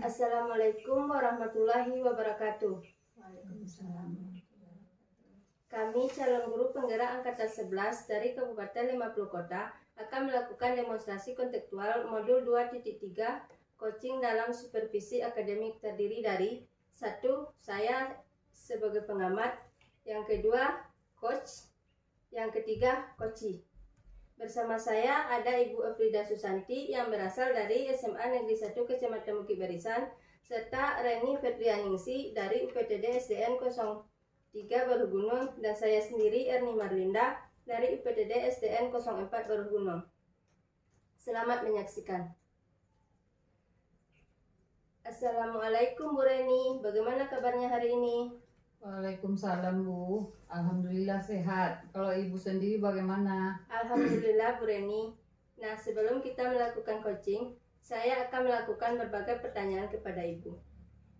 Assalamualaikum warahmatullahi wabarakatuh. Kami calon guru penggerak angkatan 11 dari Kabupaten 50 Kota akan melakukan demonstrasi kontekstual modul 2.3 coaching dalam supervisi akademik terdiri dari 1. Saya sebagai pengamat, yang kedua coach, yang ketiga coachee. Bersama saya ada Ibu Afrida Susanti yang berasal dari SMA Negeri 1 Kecamatan Bukit Barisan, serta Reni Fetrianingsi dari UPTD SDN 03 Baru Gunung, dan saya sendiri Erni Marlinda dari UPTD SDN 04 Baru Gunung. Selamat menyaksikan. Assalamualaikum Bu Reni, bagaimana kabarnya hari ini? Waalaikumsalam Bu, alhamdulillah sehat. Kalau Ibu sendiri bagaimana? Alhamdulillah Bu Reni. Nah, sebelum kita melakukan coaching, saya akan melakukan berbagai pertanyaan kepada Ibu.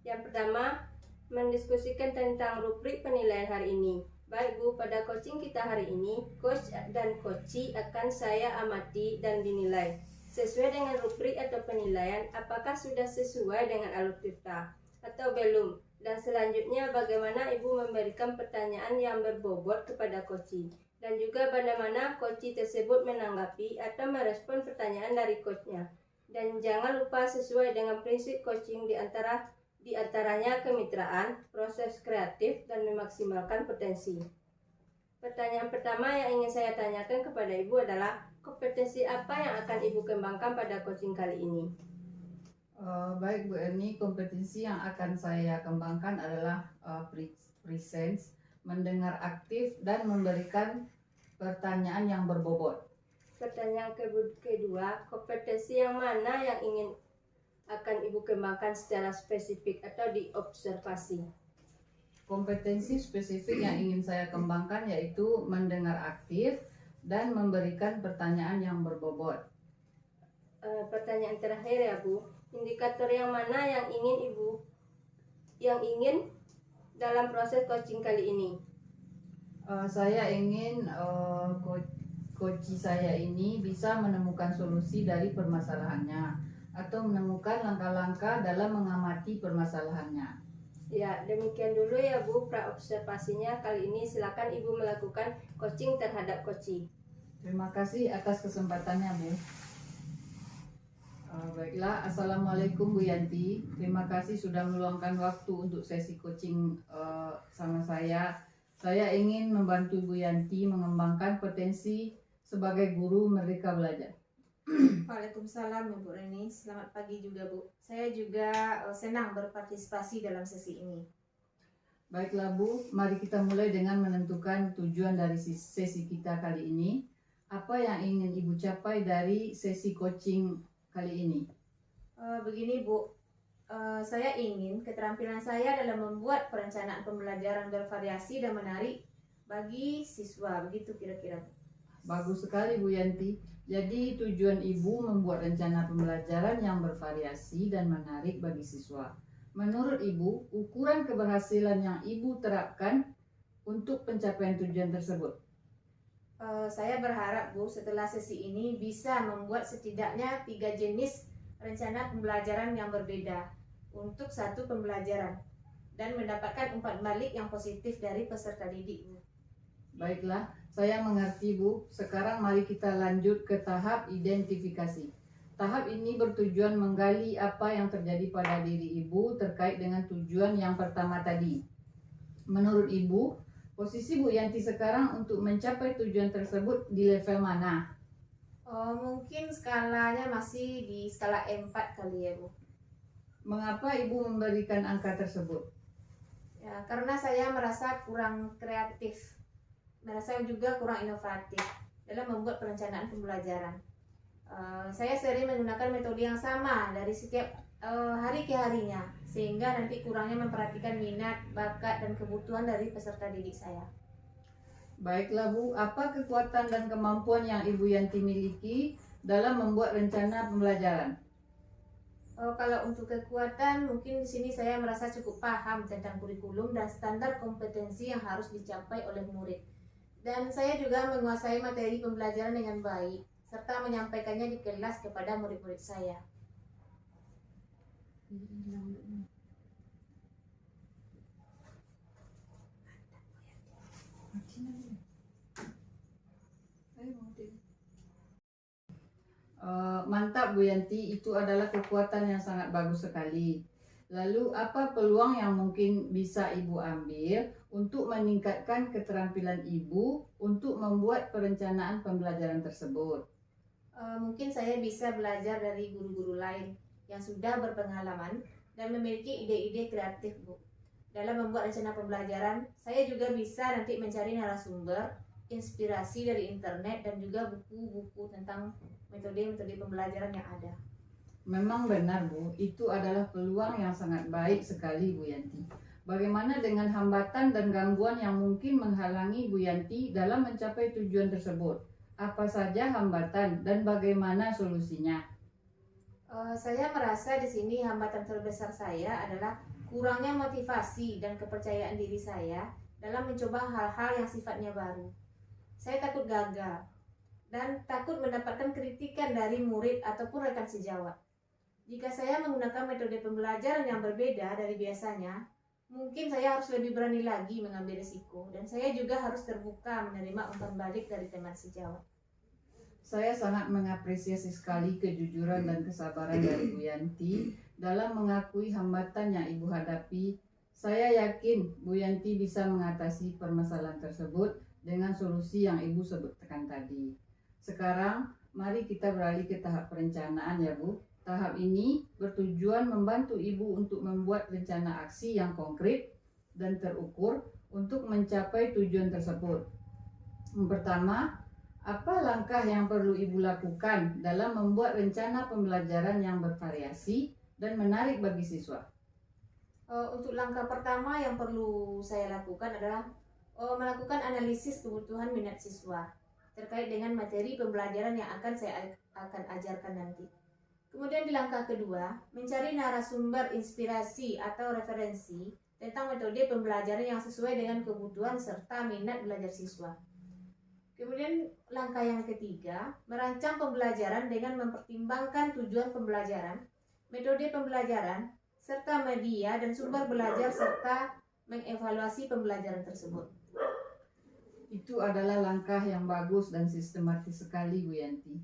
Yang pertama, mendiskusikan tentang rubrik penilaian hari ini. Baik Bu, pada coaching kita hari ini, coach dan coachee akan saya amati dan dinilai. Sesuai dengan rubrik atau penilaian, apakah sudah sesuai dengan alur kita atau belum? Dan selanjutnya, bagaimana Ibu memberikan pertanyaan yang berbobot kepada coachee, dan juga bagaimana coachee tersebut menanggapi atau merespon pertanyaan dari coachnya. Dan jangan lupa sesuai dengan prinsip coaching di antaranya kemitraan, proses kreatif, dan memaksimalkan potensi. Pertanyaan pertama yang ingin saya tanyakan kepada Ibu adalah kompetensi apa yang akan Ibu kembangkan pada coaching kali ini? Baik Bu Erni, kompetensi yang akan saya kembangkan adalah presence, mendengar aktif, dan memberikan pertanyaan yang berbobot. Pertanyaan kedua, kompetensi yang mana yang akan Ibu kembangkan secara spesifik atau diobservasi? Kompetensi spesifik yang ingin saya kembangkan yaitu mendengar aktif dan memberikan pertanyaan yang berbobot. Pertanyaan terakhir ya Bu, indikator yang mana yang ingin dalam proses coaching kali ini? Saya ingin coachee saya ini bisa menemukan solusi dari permasalahannya atau menemukan langkah-langkah dalam mengamati permasalahannya. Ya, demikian dulu ya Bu praobservasinya kali ini. Silakan Ibu melakukan coaching terhadap coachee. Terima kasih atas kesempatannya Bu. Baiklah, Assalamualaikum Bu Yanti. Terima kasih sudah meluangkan waktu untuk sesi coaching sama saya. Saya ingin membantu Bu Yanti mengembangkan potensi sebagai guru Merdeka Belajar. Waalaikumsalam Bu Reni, selamat pagi juga Bu. Saya juga senang berpartisipasi dalam sesi ini. Baiklah Bu, mari kita mulai dengan menentukan tujuan dari sesi kita kali ini. Apa yang ingin Ibu capai dari sesi coaching kali ini? Begini Bu, saya ingin keterampilan saya dalam membuat perencanaan pembelajaran bervariasi dan menarik bagi siswa, begitu kira-kira. Bagus sekali Bu Yanti. Jadi tujuan Ibu membuat rencana pembelajaran yang bervariasi dan menarik bagi siswa. Menurut Ibu, ukuran keberhasilan yang Ibu terapkan untuk pencapaian tujuan tersebut? Saya berharap Bu, setelah sesi ini bisa membuat setidaknya 3 jenis rencana pembelajaran yang berbeda untuk satu pembelajaran dan mendapatkan umpan balik yang positif dari peserta didik Bu. Baiklah, saya mengerti Bu. Sekarang mari kita lanjut ke tahap identifikasi. Tahap ini bertujuan menggali apa yang terjadi pada diri Ibu terkait dengan tujuan yang pertama tadi. Menurut Ibu, posisi Bu Yanti sekarang untuk mencapai tujuan tersebut di level mana? Mungkin skalanya masih di skala 4 kali ya Bu. Mengapa Ibu memberikan angka tersebut? Ya, karena saya merasa kurang kreatif, merasa juga kurang inovatif dalam membuat perencanaan pembelajaran. Saya sering menggunakan metode yang sama dari setiap hari ke harinya, sehingga nanti kurangnya memperhatikan minat, bakat, dan kebutuhan dari peserta didik saya. Baiklah Bu, apa kekuatan dan kemampuan yang Ibu Yanti miliki dalam membuat rencana pembelajaran? Kalau untuk kekuatan, mungkin di sini saya merasa cukup paham tentang kurikulum dan standar kompetensi yang harus dicapai oleh murid. Dan saya juga menguasai materi pembelajaran dengan baik. serta menyampaikannya di kelas kepada murid-murid saya. Mantap Bu Yanti, itu adalah kekuatan yang sangat bagus sekali. Lalu apa peluang yang mungkin bisa Ibu ambil untuk meningkatkan keterampilan Ibu untuk membuat perencanaan pembelajaran tersebut? Mungkin saya bisa belajar dari guru-guru lain yang sudah berpengalaman dan memiliki ide-ide kreatif, Bu. Dalam membuat rencana pembelajaran, saya juga bisa nanti mencari narasumber, inspirasi dari internet dan juga buku-buku tentang metode-metode pembelajaran yang ada. Memang benar Bu, itu adalah peluang yang sangat baik sekali Bu Yanti. Bagaimana dengan hambatan dan gangguan yang mungkin menghalangi Bu Yanti dalam mencapai tujuan tersebut? Apa saja hambatan dan bagaimana solusinya? Saya merasa di sini hambatan terbesar saya adalah kurangnya motivasi dan kepercayaan diri saya dalam mencoba hal-hal yang sifatnya baru. Saya takut gagal dan takut mendapatkan kritikan dari murid ataupun rekan sejawat. Jika saya menggunakan metode pembelajaran yang berbeda dari biasanya, mungkin saya harus lebih berani lagi mengambil risiko dan saya juga harus terbuka menerima umpan balik dari teman sejawat. Saya sangat mengapresiasi sekali kejujuran dan kesabaran dari Bu Yanti dalam mengakui hambatan yang Ibu hadapi. Saya yakin Bu Yanti bisa mengatasi permasalahan tersebut dengan solusi yang Ibu sebutkan tadi. Sekarang, mari kita beralih ke tahap perencanaan ya Bu. Tahap ini bertujuan membantu Ibu untuk membuat rencana aksi yang konkret dan terukur untuk mencapai tujuan tersebut. Yang pertama, apa langkah yang perlu Ibu lakukan dalam membuat rencana pembelajaran yang bervariasi dan menarik bagi siswa? Untuk langkah pertama yang perlu saya lakukan adalah melakukan analisis kebutuhan minat siswa terkait dengan materi pembelajaran yang akan saya ajarkan nanti. Kemudian di langkah kedua, mencari narasumber inspirasi atau referensi tentang metode pembelajaran yang sesuai dengan kebutuhan serta minat belajar siswa. Kemudian langkah yang ketiga, merancang pembelajaran dengan mempertimbangkan tujuan pembelajaran, metode pembelajaran, serta media dan sumber belajar serta mengevaluasi pembelajaran tersebut. Itu adalah langkah yang bagus dan sistematis sekali Bu Yanti.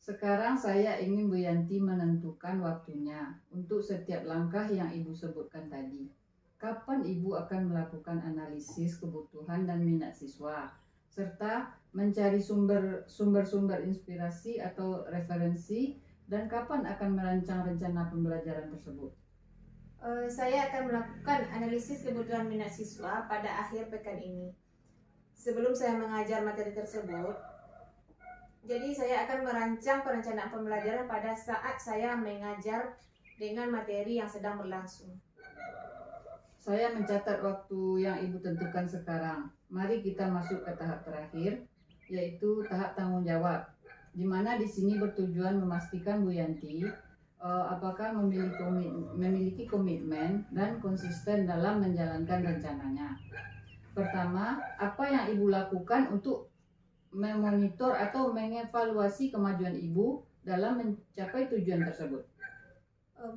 Sekarang saya ingin Bu Yanti menentukan waktunya untuk setiap langkah yang Ibu sebutkan tadi. Kapan Ibu akan melakukan analisis kebutuhan dan minat siswa, serta mencari sumber-sumber inspirasi atau referensi, dan kapan akan merancang rencana pembelajaran tersebut? Saya akan melakukan analisis kebutuhan minat siswa pada akhir pekan ini. Sebelum saya mengajar materi tersebut, jadi saya akan merancang perencanaan pembelajaran pada saat saya mengajar dengan materi yang sedang berlangsung. Saya mencatat waktu yang Ibu tentukan sekarang. Mari kita masuk ke tahap terakhir, yaitu tahap tanggung jawab, di mana di sini bertujuan memastikan Bu Yanti apakah memiliki komitmen dan konsisten dalam menjalankan rencananya. Pertama, apa yang Ibu lakukan untuk memonitor atau mengevaluasi kemajuan Ibu dalam mencapai tujuan tersebut?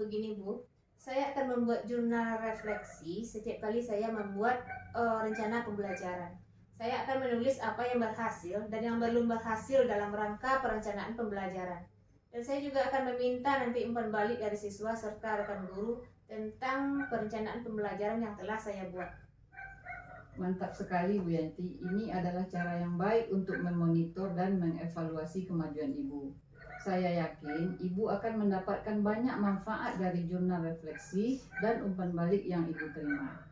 Begini Bu, saya akan membuat jurnal refleksi setiap kali saya membuat rencana pembelajaran. Saya akan menulis apa yang berhasil dan yang belum berhasil dalam rangka perencanaan pembelajaran. Dan saya juga akan meminta nanti umpan balik dari siswa serta rekan guru tentang perencanaan pembelajaran yang telah saya buat. Mantap sekali Bu Yanti, ini adalah cara yang baik untuk memonitor dan mengevaluasi kemajuan Ibu. Saya yakin Ibu akan mendapatkan banyak manfaat dari jurnal refleksi dan umpan balik yang Ibu terima.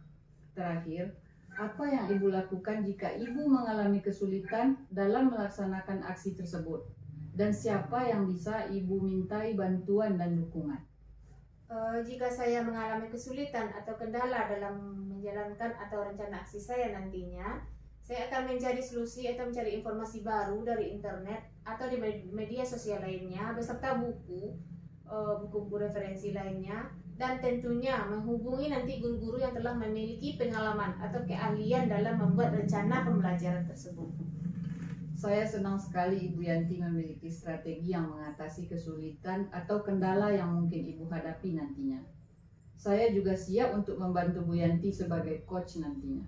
Terakhir, apa yang Ibu lakukan jika Ibu mengalami kesulitan dalam melaksanakan aksi tersebut? Dan siapa yang bisa Ibu mintai bantuan dan dukungan? Jika saya mengalami kesulitan atau kendala dalam menjalankan atau rencana aksi saya nantinya, saya akan mencari solusi atau mencari informasi baru dari internet atau di media sosial lainnya beserta buku referensi lainnya, dan tentunya menghubungi nanti guru-guru yang telah memiliki pengalaman atau keahlian dalam membuat rencana pembelajaran tersebut. Saya senang sekali Ibu Yanti memiliki strategi yang mengatasi kesulitan atau kendala yang mungkin Ibu hadapi nantinya. Saya juga siap untuk membantu Bu Yanti sebagai coach nantinya.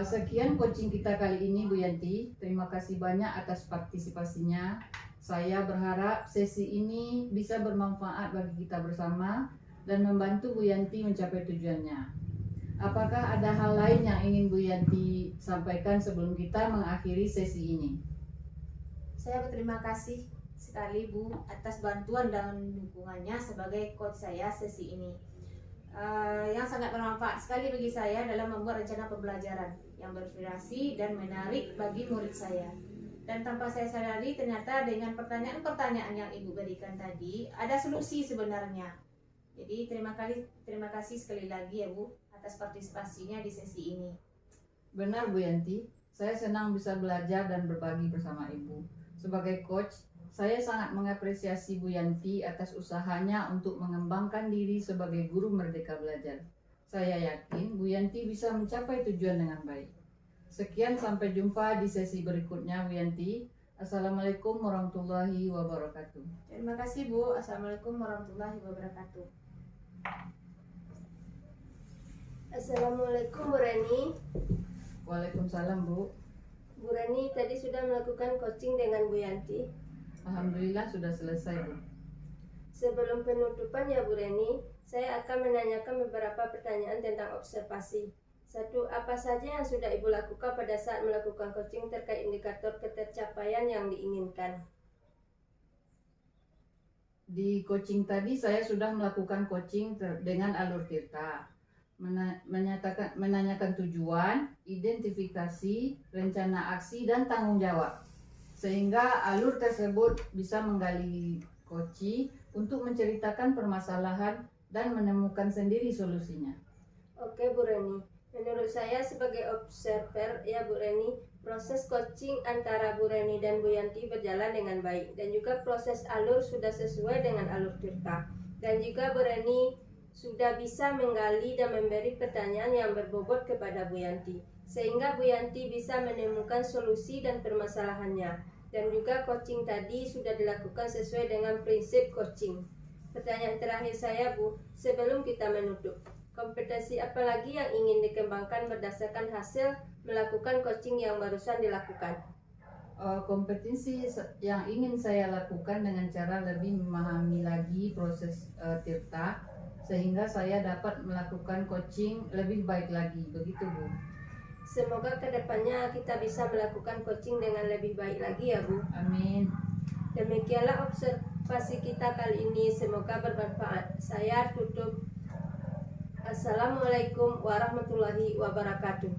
Sekian coaching kita kali ini Bu Yanti. Terima kasih banyak atas partisipasinya. Saya berharap sesi ini bisa bermanfaat bagi kita bersama dan membantu Bu Yanti mencapai tujuannya. Apakah ada hal lain yang ingin Bu Yanti sampaikan sebelum kita mengakhiri sesi ini? Saya berterima kasih sekali Bu atas bantuan dan dukungannya sebagai coach saya sesi ini. Yang sangat bermanfaat sekali bagi saya dalam membuat rencana pembelajaran yang bervariasi dan menarik bagi murid saya. Dan tanpa saya sadari ternyata dengan pertanyaan-pertanyaan yang Ibu berikan tadi ada solusi sebenarnya. Jadi terima kasih sekali lagi ya Bu atas partisipasinya di sesi ini. Benar Bu Yanti, saya senang bisa belajar dan berbagi bersama Ibu. Sebagai coach, saya sangat mengapresiasi Bu Yanti atas usahanya untuk mengembangkan diri sebagai guru merdeka belajar. Saya yakin Bu Yanti bisa mencapai tujuan dengan baik. Sekian, sampai jumpa di sesi berikutnya Bu Yanti. Assalamualaikum warahmatullahi wabarakatuh. Terima kasih Bu. Assalamualaikum warahmatullahi wabarakatuh. Assalamualaikum Bu Reni. Waalaikumsalam Bu. Bu Reni tadi sudah melakukan coaching dengan Bu Yanti. Alhamdulillah sudah selesai Bu. Sebelum penutupan ya Bu Reni, saya akan menanyakan beberapa pertanyaan tentang observasi. 1. Apa saja yang sudah Ibu lakukan pada saat melakukan coaching terkait indikator ketercapaian yang diinginkan? Di coaching tadi saya sudah melakukan coaching dengan alur tirta. Menanyakan tujuan, identifikasi, rencana aksi, dan tanggung jawab. Sehingga alur tersebut bisa menggali coaching untuk menceritakan permasalahan dan menemukan sendiri solusinya. Oke Bu Reni, menurut saya sebagai observer ya Bu Reni, proses coaching antara Bu Reni dan Bu Yanti berjalan dengan baik. Dan juga proses alur sudah sesuai dengan alur tirta. Dan juga Bu Reni sudah bisa menggali dan memberi pertanyaan yang berbobot kepada Bu Yanti, sehingga Bu Yanti bisa menemukan solusi dan permasalahannya. Dan juga coaching tadi sudah dilakukan sesuai dengan prinsip coaching. Pertanyaan terakhir saya Bu, sebelum kita menutup, kompetensi apa lagi yang ingin dikembangkan berdasarkan hasil melakukan coaching yang barusan dilakukan? Kompetensi yang ingin saya lakukan dengan cara lebih memahami lagi proses tirta, sehingga saya dapat melakukan coaching lebih baik lagi, begitu Bu. Semoga kedepannya kita bisa melakukan coaching dengan lebih baik lagi ya Bu. Amin. Demikianlah observasi kita kali ini, semoga bermanfaat. Saya tutup. Assalamualaikum warahmatullahi wabarakatuh.